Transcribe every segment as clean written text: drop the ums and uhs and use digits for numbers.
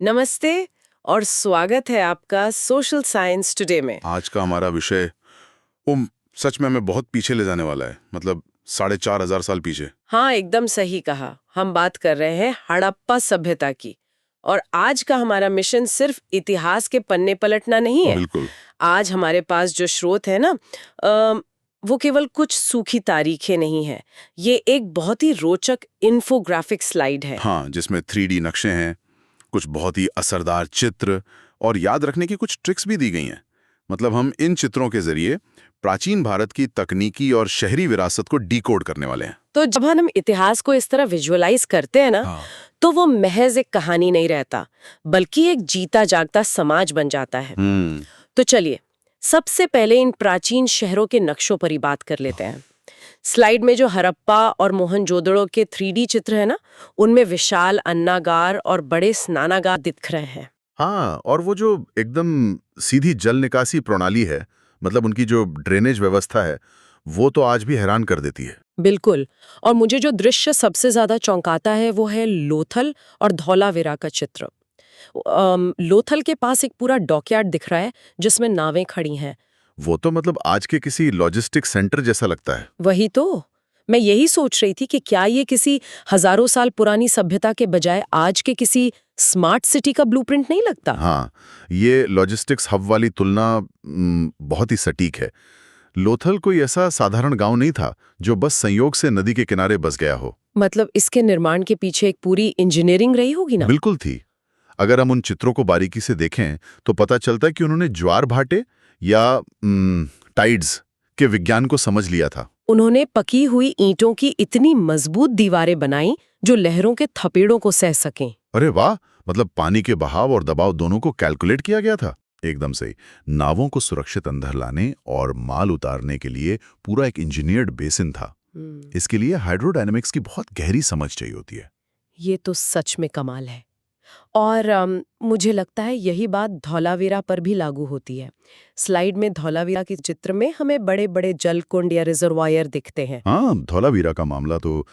नमस्ते और स्वागत है आपका सोशल साइंस टुडे में। आज का हमारा विषय सच में हमें बहुत पीछे ले जाने वाला है, मतलब 4,500 साल पीछे। हाँ, एकदम सही कहा। हम बात कर रहे हैं हड़प्पा सभ्यता की। और आज का हमारा मिशन सिर्फ इतिहास के पन्ने पलटना नहीं है। बिल्कुल। आज हमारे पास जो स्रोत है ना, वो केवल कुछ सूखी तारीखें नहीं है। ये एक बहुत ही रोचक इन्फोग्राफिक स्लाइड है। हाँ, जिसमें 3D नक्शे हैं, कुछ बहुत ही असरदार चित्र और याद रखने की कुछ ट्रिक्स भी दी गई हैं। मतलब हम इन चित्रों के जरिए प्राचीन भारत की तकनीकी और शहरी विरासत को डिकोड करने वाले हैं। तो जब हम इतिहास को इस तरह विजुअलाइज करते हैं ना, हाँ। तो वो महज एक कहानी नहीं रहता, बल्कि एक जीता जागता समाज बन जाता है। तो चलिए, सबसे पहले इन प्राचीन शहरों के नक्शों पर ही बात कर लेते हैं। स्लाइड में जो हड़प्पा और मोहनजोदड़ो के 3D चित्र है ना, उनमें विशाल अन्नागार और बड़े स्नानागार दिख रहे हैं। हाँ, और वो जो एकदम सीधी जल निकासी प्रणाली है, मतलब उनकी जो ड्रेनेज व्यवस्था है, वो तो आज भी हैरान कर देती है। बिल्कुल। और मुझे जो दृश्य सबसे ज्यादा चौंकाता है वो है लोथल और धौलावीरा का चित्र। लोथल के पास एक पूरा डॉकयार्ड दिख रहा है जिसमें नावें खड़ी हैं। वो तो मतलब आज के किसी लॉजिस्टिक सेंटर जैसा लगता है। वही तो, मैं यही सोच रही थी कि क्या ये किसी हजारों साल पुरानी सभ्यता के बजाय आज के किसी स्मार्ट सिटी का ब्लूप्रिंट नहीं लगता? हाँ, ये लॉजिस्टिक्स हब वाली तुलना बहुत ही सटीक है। लोथल कोई ऐसा साधारण गांव नहीं था जो बस संयोग से नदी के किनारे बस गया हो। मतलब इसके निर्माण के पीछे एक पूरी इंजीनियरिंग रही होगी ना? बिल्कुल थी। अगर हम उन चित्रों को बारीकी से देखें तो पता चलता है कि उन्होंने ज्वार भाटे या टाइड्स के विज्ञान को समझ लिया था। उन्होंने पकी हुई ईंटों की इतनी मजबूत दीवारें बनाई जो लहरों के थपेड़ों को सह सकें। अरे वाह, मतलब पानी के बहाव और दबाव दोनों को कैलकुलेट किया गया था। एकदम सही। नावों को सुरक्षित अंदर लाने और माल उतारने के लिए पूरा एक इंजीनियर्ड बेसिन था। इसके लिए हाइड्रोडायनामिक्स की बहुत गहरी समझ चाहिए होती है। ये तो सच में कमाल है। और मुझे लगता है यही बात धौलावीरा पर भी लागू होती है। स्लाइड में धौलावीरा के चित्र में हमें बड़े बड़े जलकुंड या रिजर्वायर दिखते हैं। हाँ, धौलावीरा का मामला तो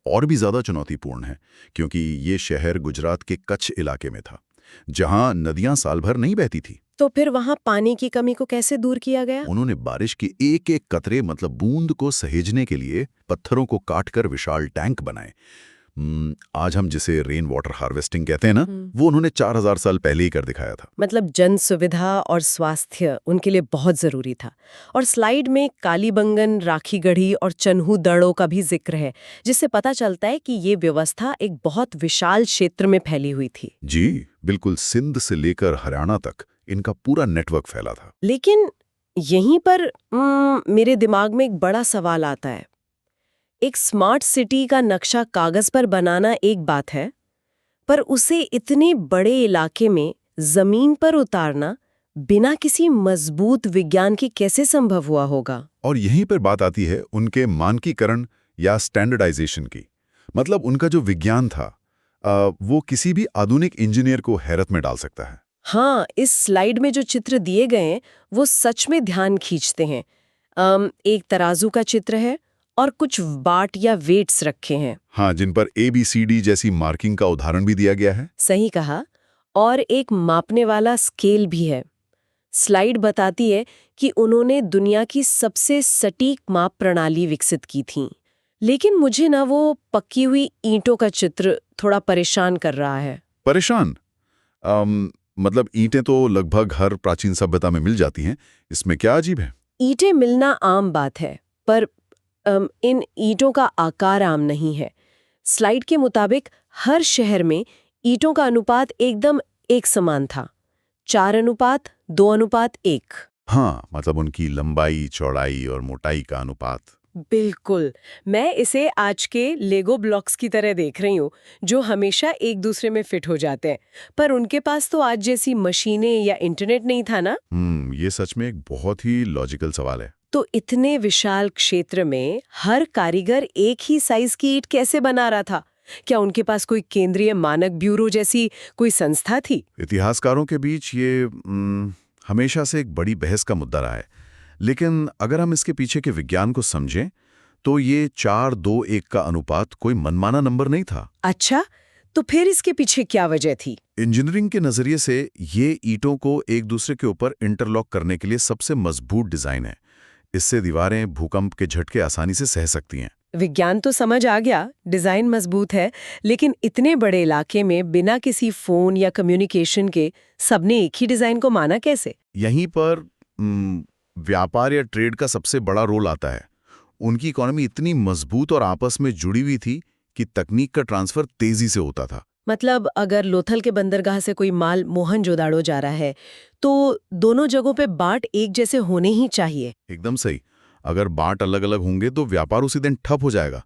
और भी ज्यादा चुनौतीपूर्ण है, क्योंकि ये शहर गुजरात के कच्छ इलाके में था, जहां नदियां साल भर नहीं बहती थी। तो फिर वहां पानी की कमी को कैसे दूर किया गया? उन्होंने बारिश के एक एक कतरे मतलब बूंद को सहेजने के लिए पत्थरों को काटकर विशाल टैंक बनाए। आज हम जिसे रेन वाटर हार्वेस्टिंग कहते हैं ना, वो उन्होंने 4,000 साल पहले ही कर दिखाया था। मतलब जन सुविधा और स्वास्थ्य उनके लिए बहुत जरूरी था। और स्लाइड में कालीबंगन, राखीगढ़ी और चन्हू दड़ों का भी जिक्र है, जिससे पता चलता है कि ये व्यवस्था एक बहुत विशाल क्षेत्र में फैली हुई थी। जी बिल्कुल, सिंध से लेकर हरियाणा तक इनका पूरा नेटवर्क फैला था। लेकिन यहीं पर मेरे दिमाग में एक बड़ा सवाल आता है। एक स्मार्ट सिटी का नक्शा कागज पर बनाना एक बात है, पर उसे इतने बड़े इलाके में जमीन पर उतारना बिना किसी मजबूत विज्ञान के कैसे संभव हुआ होगा? और यहीं पर बात आती है उनके मानकीकरण या स्टैंडर्डाइजेशन की। मतलब उनका जो विज्ञान था, वो किसी भी आधुनिक इंजीनियर को हैरत में डाल सकता है। हाँ, इस स्लाइड में जो चित्र दिए गए हैं वो सच में ध्यान खींचते हैं। एक तराजू का चित्र है और कुछ बाट या वेट्स रखे हैं। हाँ, जिन पर ABCD जैसी मार्किंग का उदाहरण भी दिया गया है। सही कहा। और एक मापने वाला स्केल भी है। स्लाइड बताती है कि उन्होंने दुनिया की सबसे सटीक माप प्रणाली विकसित की थी। लेकिन मुझे ना वो पक्की हुई ईंटों का चित्र थोड़ा परेशान कर रहा है। परेशान? मतलब ईंटें तो लगभग हर प्राचीन सभ्यता में मिल जाती हैं, इसमें क्या अजीब है? ईंटें मिलना आम बात है, पर इन ईंटों का आकार आम नहीं है। स्लाइड के मुताबिक हर शहर में ईंटों का अनुपात एकदम एक समान था, 4:2:1। हाँ, मतलब उनकी लंबाई, चौड़ाई और मोटाई का अनुपात। बिल्कुल। मैं इसे आज के लेगो ब्लॉक्स की तरह देख रही हूँ, जो हमेशा एक दूसरे में फिट हो जाते हैं। पर उनके पास तो आज जैसी मशीनें या इंटरनेट नहीं था ना। ये सच में एक बहुत ही लॉजिकल सवाल है। तो इतने विशाल क्षेत्र में हर कारीगर एक ही साइज की ईंट कैसे बना रहा था? क्या उनके पास कोई केंद्रीय मानक ब्यूरो जैसी कोई संस्था थी? इतिहासकारों के बीच ये हमेशा से एक बड़ी बहस का मुद्दा रहा है। लेकिन अगर हम इसके पीछे के विज्ञान को समझें, तो ये 4:2:1 का अनुपात कोई मनमाना नंबर नहीं था। अच्छा, तो फिर इसके पीछे क्या वजह थी? इंजीनियरिंग के नजरिए से ये ईंटों को एक दूसरे के ऊपर इंटरलॉक करने के लिए सबसे मजबूत डिजाइन है। इससे दीवारें भूकंप के झटके आसानी से सह सकती हैं। विज्ञान तो समझ आ गया, डिजाइन मजबूत है, लेकिन इतने बड़े इलाके में बिना किसी फोन या कम्युनिकेशन के सबने एक ही डिजाइन को माना कैसे? यहीं पर व्यापार या ट्रेड का सबसे बड़ा रोल आता है। उनकी इकोनॉमी इतनी मजबूत और आपस में जुड़ी हुई थी कि तकनीक का ट्रांसफर तेजी से होता था। मतलब अगर लोथल के बंदरगाह से कोई माल मोहनजोदाड़ो जा रहा है तो दोनों जगहों पे बाट एक जैसे होने ही चाहिए। एकदम सही। अगर बाट अलग अलग होंगे तो व्यापार उसी दिन ठप हो जाएगा।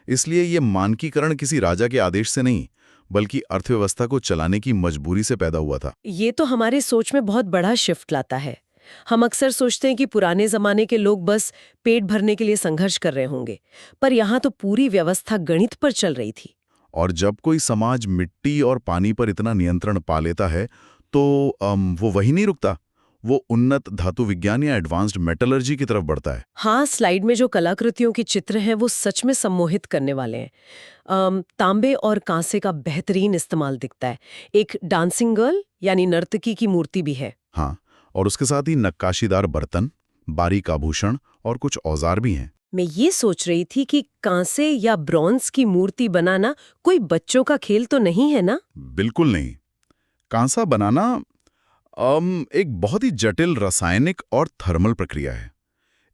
इसलिए ये मानकीकरण किसी राजा के आदेश से नहीं, बल्कि अर्थव्यवस्था को चलाने की मजबूरी से पैदा हुआ था। ये तो हमारे सोच में बहुत बड़ा शिफ्ट लाता है। हम अक्सर सोचते हैं कि पुराने जमाने के लोग बस पेट भरने के लिए संघर्ष कर रहे होंगे, पर यहाँ तो पूरी व्यवस्था गणित पर चल रही थी। और जब कोई समाज मिट्टी और पानी पर इतना नियंत्रण पा लेता है तो वो वही नहीं रुकता, वो उन्नत धातु विज्ञान या एडवांस्ड मेटलर्जी की तरफ बढ़ता है। हाँ, स्लाइड में जो कलाकृतियों के चित्र हैं वो सच में सम्मोहित करने वाले हैं। तांबे और कांसे का बेहतरीन इस्तेमाल दिखता है। एक डांसिंग गर्ल यानी नर्तकी की मूर्ति भी है। हाँ, और उसके साथ ही नक्काशीदार बर्तन, बारीक आभूषण और कुछ औजार भी हैं। मैं ये सोच रही थी कि कांसे या ब्रॉन्ज की मूर्ति बनाना कोई बच्चों का खेल तो नहीं है ना? बिल्कुल नहीं। कांसा बनाना एक बहुत ही जटिल रासायनिक और थर्मल प्रक्रिया है।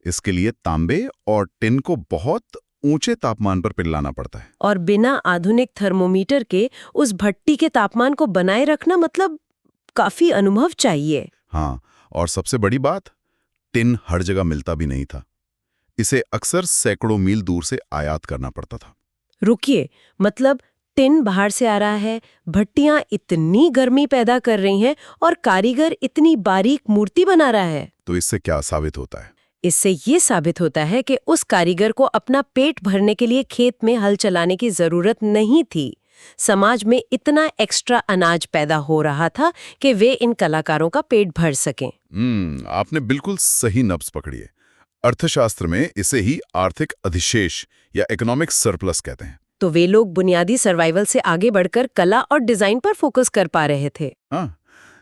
इसके लिए तांबे और टिन को बहुत ऊंचे तापमान पर पिघलाना पड़ता है। और बिना आधुनिक थर्मोमीटर के उस भट्टी के तापमान को बनाए रखना मतलब काफी अनुभव चाहिए। हाँ, और सबसे बड़ी बात, टिन हर जगह मिलता भी नहीं था। इसे अक्सर सैकड़ों मील दूर से आयात करना पड़ता था। रुकिए, मतलब टिन बाहर से आ रहा है, भट्टियां इतनी गर्मी पैदा कर रही हैं और कारीगर इतनी बारीक मूर्ति बना रहा है। तो इससे क्या साबित होता है? इससे ये साबित होता है कि उस कारीगर को अपना पेट भरने के लिए खेत में हल चलाने की जरूरत नहीं थी। समाज में इतना एक्स्ट्रा अनाज पैदा हो रहा था कि वे इन कलाकारों का पेट भर सकें। आपने बिल्कुल सही नब्ज पकड़ी है। अर्थशास्त्र में इसे ही आर्थिक अधिशेष या इकोनॉमिक सरप्लस कहते हैं। तो वे लोग बुनियादी सर्वाइवल से आगे बढ़कर कला और डिजाइन पर फोकस कर पा रहे थे। हाँ,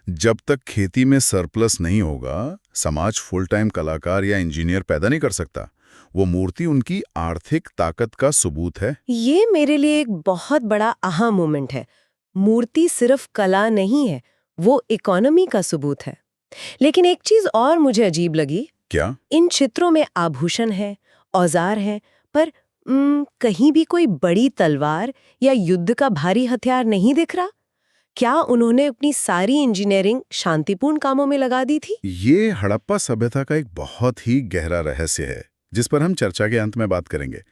जब तक खेती में सरप्लस नहीं होगा, समाज फुल टाइम कलाकार या इंजीनियर पैदा नहीं कर सकता। वो मूर्ति उनकी आर्थिक ताकत का सबूत है। ये मेरे लिए एक बहुत बड़ा आहा मोमेंट है। मूर्ति सिर्फ कला नहीं है, वो इकोनॉमी का सबूत है। लेकिन एक चीज और मुझे अजीब लगी। क्या? इन चित्रों में आभूषण है, औजार है, पर कहीं भी कोई बड़ी तलवार या युद्ध का भारी हथियार नहीं दिख रहा। क्या उन्होंने अपनी सारी इंजीनियरिंग शांतिपूर्ण कामों में लगा दी थी? ये हड़प्पा सभ्यता का एक बहुत ही गहरा रहस्य है, जिस पर हम चर्चा के अंत में बात करेंगे।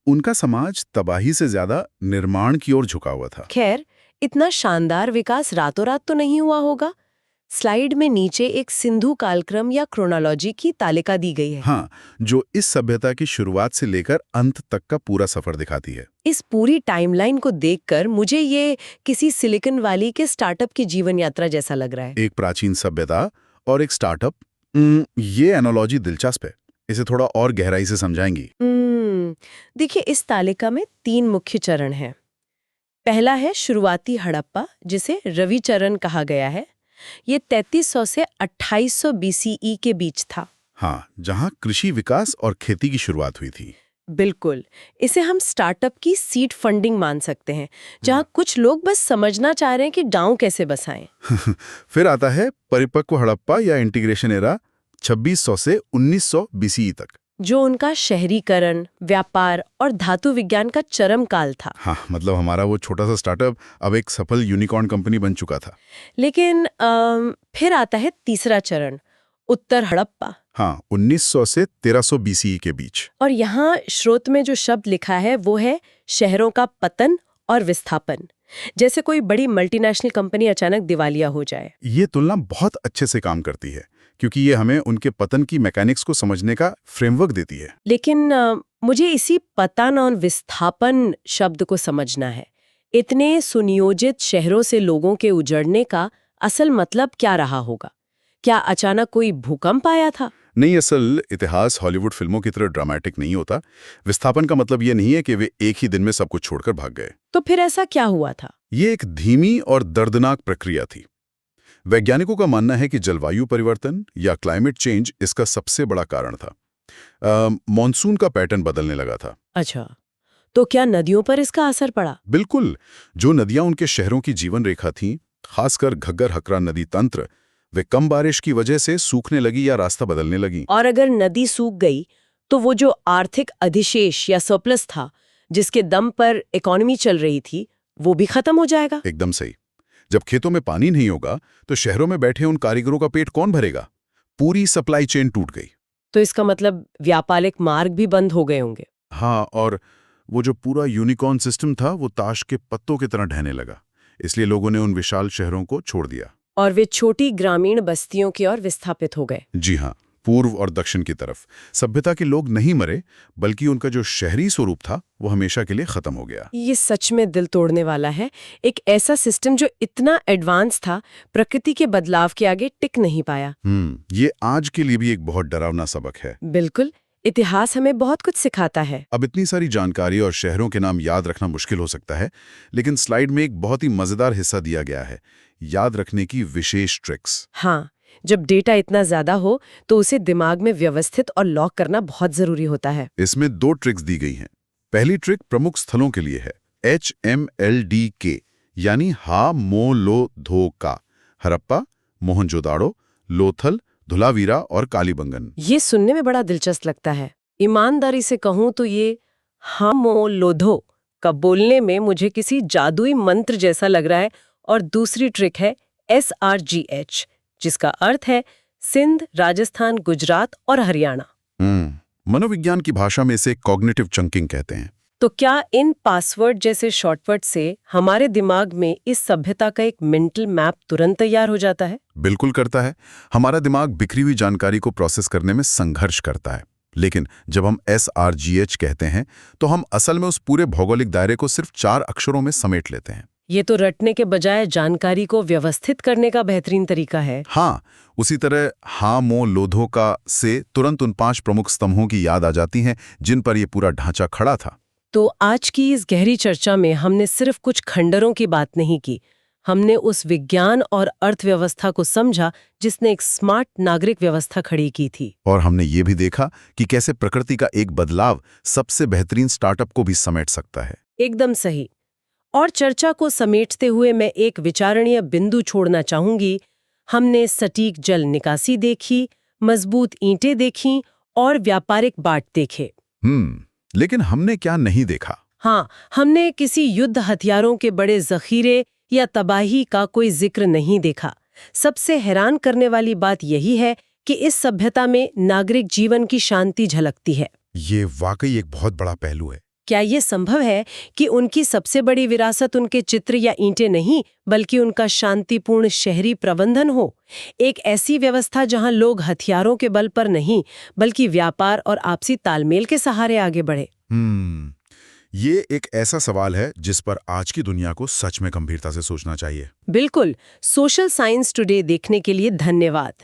उनका समाज तबाही से ज्यादा निर्माण की ओर झुका हुआ था। खैर, इतना शानदार विकास रातों रात तो नहीं हुआ होगा। स्लाइड में नीचे एक सिंधु कालक्रम या क्रोनोलॉजी की तालिका दी गई है। हाँ, जो इस सभ्यता की शुरुआत से लेकर अंत तक का पूरा सफर दिखाती है। इस पूरी टाइमलाइन को देखकर मुझे ये किसी सिलिकॉन वैली के स्टार्टअप की जीवन यात्रा जैसा लग रहा है। एक प्राचीन सभ्यता और एक स्टार्टअप, ये एनालॉजी दिलचस्प है। इसे थोड़ा और गहराई से समझाएंगी? देखिए, इस तालिका में 3 मुख्य चरण हैं। पहला है शुरुआती हड़प्पा, जिसे रविचरण कहा गया है। ये 3300 से 2800 BCE के बीच था। हाँ, जहाँ कृषि विकास और खेती की शुरुआत हुई थी। बिल्कुल, इसे हम स्टार्टअप की सीड फंडिंग मान सकते हैं, जहाँ कुछ लोग बस समझना चाह रहे हैं कि गांव कैसे बसाएं। फिर आता है परिपक्व हड़प्पा या इंटीग्रेशन एरा, 2600 से 1900 BCE तक, जो उनका शहरीकरण, व्यापार और धातु विज्ञान का चरम काल था। हाँ, मतलब हमारा वो छोटा सा स्टार्टअप अब एक सफल यूनिकॉर्न कंपनी बन चुका था। लेकिन फिर आता है तीसरा चरण, उत्तर हड़प्पा। हाँ, 1900 से 1300 BCE के बीच। और यहाँ स्रोत में जो शब्द लिखा है वो है शहरों का पतन और विस्थापन, जैसे कोई बड़ी मल्टीनेशनल कंपनी अचानक दिवालिया हो जाए। ये तुलना बहुत अच्छे से काम करती है, क्योंकि ये हमें उनके पतन की मैकेनिक्स को समझने का फ्रेमवर्क देती है। लेकिन मुझे इसी पतन और विस्थापन शब्द को समझना है। इतने सुनियोजित शहरों से लोगों के उजड़ने का असल मतलब क्या रहा होगा? क्या अचानक कोई भूकंप आया था? नहीं, असल इतिहास हॉलीवुड फिल्मों की तरह ड्रामेटिक नहीं होता। विस्थापन का मतलब ये नहीं है कि वे एक ही दिन में सब कुछ छोड़कर भाग गए। तो फिर ऐसा क्या हुआ था? ये एक धीमी और दर्दनाक प्रक्रिया थी। वैज्ञानिकों का मानना है कि जलवायु परिवर्तन या क्लाइमेट चेंज इसका सबसे बड़ा कारण था। मॉनसून का पैटर्न बदलने लगा था। अच्छा, तो क्या नदियों पर इसका असर पड़ा? बिल्कुल। जो नदियां उनके शहरों की जीवन रेखा थीं, खासकर घग्गर-हकरा नदी तंत्र, वे कम बारिश की वजह से सूखने लगी या रास्ता बदलने लगी। और अगर नदी सूख गई तो वो जो आर्थिक अधिशेष या सरप्लस था जिसके दम पर इकोनॉमी चल रही थी, वो भी खत्म हो जाएगा। एकदम सही। जब खेतों में पानी नहीं होगा तो शहरों में बैठे उन कारीगरों का पेट कौन भरेगा? पूरी सप्लाई चेन टूट गई। तो इसका मतलब व्यापारिक मार्ग भी बंद हो गए होंगे। हाँ, और वो जो पूरा यूनिकॉर्न सिस्टम था वो ताश के पत्तों की तरह ढहने लगा। इसलिए लोगों ने उन विशाल शहरों को छोड़ दिया। और वे छोटी ग्रामीण बस्तियों की ओर विस्थापित हो गए। जी हाँ, पूर्व और दक्षिण की तरफ। सभ्यता के लोग नहीं मरे, बल्कि उनका जो शहरी स्वरूप था वो हमेशा के लिए खत्म हो गया। ये सच में दिल तोड़ने वाला है। एक ऐसा सिस्टम जो इतना एडवांस था, प्रकृति के बदलाव के आगे टिक नहीं पाया। ये आज के लिए भी एक बहुत डरावना सबक है। बिल्कुल, इतिहास हमें बहुत कुछ सिखाता है। अब इतनी सारी जानकारी और शहरों के नाम याद रखना मुश्किल हो सकता है, लेकिन स्लाइड में एक बहुत ही मजेदार हिस्सा दिया गया है, याद रखने की विशेष ट्रिक्स। हाँ, जब डेटा इतना ज्यादा हो तो उसे दिमाग में व्यवस्थित और लॉक करना बहुत जरूरी होता है। इसमें 2 ट्रिक्स दी गई हैं। पहली ट्रिक प्रमुख स्थलों के लिए है, HMLDK, यानी हा मो लो धो का। हरप्पा, मोहनजोदाड़ो, लोथल, धुलावीरा और कालीबंगन। ये सुनने में बड़ा दिलचस्प लगता है। ईमानदारी से कहूँ तो ये हमो लोधो का बोलने में मुझे किसी जादुई मंत्र जैसा लग रहा है। और दूसरी ट्रिक है SRGH, जिसका अर्थ है सिंध, राजस्थान, गुजरात और हरियाणा। मनोविज्ञान की भाषा में इसे कॉग्निटिव चंकिंग कहते हैं। तो क्या इन पासवर्ड जैसे शॉर्टकट से हमारे दिमाग में इस सभ्यता का एक मेंटल मैप तुरंत तैयार हो जाता है? बिल्कुल करता है। हमारा दिमाग बिखरी हुई जानकारी को प्रोसेस करने में संघर्ष करता है। लेकिन जब हम SRGH कहते हैं तो हम असल में उस पूरे भौगोलिक दायरे को सिर्फ 4 अक्षरों में समेट लेते हैं। ये तो रटने के बजाय जानकारी को व्यवस्थित करने का बेहतरीन तरीका है। हाँ, उसी तरह हा मो लोधो का से तुरंत उन 5 प्रमुख स्तंभों की याद आ जाती है जिन पर यह पूरा ढांचा खड़ा था। तो आज की इस गहरी चर्चा में हमने सिर्फ कुछ खंडरों की बात नहीं की, हमने उस विज्ञान और अर्थव्यवस्था को समझा जिसने एक स्मार्ट नागरिक व्यवस्था खड़ी की थी। और हमने ये भी देखा कि कैसे प्रकृति का एक बदलाव सबसे बेहतरीन स्टार्टअप को भी समेट सकता है। एकदम सही। और चर्चा को समेटते हुए मैं एक विचारणीय बिंदु छोड़ना चाहूंगी। हमने सटीक जल निकासी देखी, मजबूत ईंटें देखी और व्यापारिक बाट देखे। लेकिन हमने क्या नहीं देखा? हाँ, हमने किसी युद्ध हथियारों के बड़े जखीरे या तबाही का कोई जिक्र नहीं देखा। सबसे हैरान करने वाली बात यही है कि इस सभ्यता में नागरिक जीवन की शांति झलकती है। ये वाकई एक बहुत बड़ा पहलू है। क्या ये संभव है कि उनकी सबसे बड़ी विरासत उनके चित्र या ईंटें नहीं, बल्कि उनका शांतिपूर्ण शहरी प्रबंधन हो? एक ऐसी व्यवस्था जहां लोग हथियारों के बल पर नहीं, बल्कि व्यापार और आपसी तालमेल के सहारे आगे बढ़े। ये एक ऐसा सवाल है जिस पर आज की दुनिया को सच में गंभीरता से सोचना चाहिए। बिल्कुल। सोशल साइंस टुडे देखने के लिए धन्यवाद।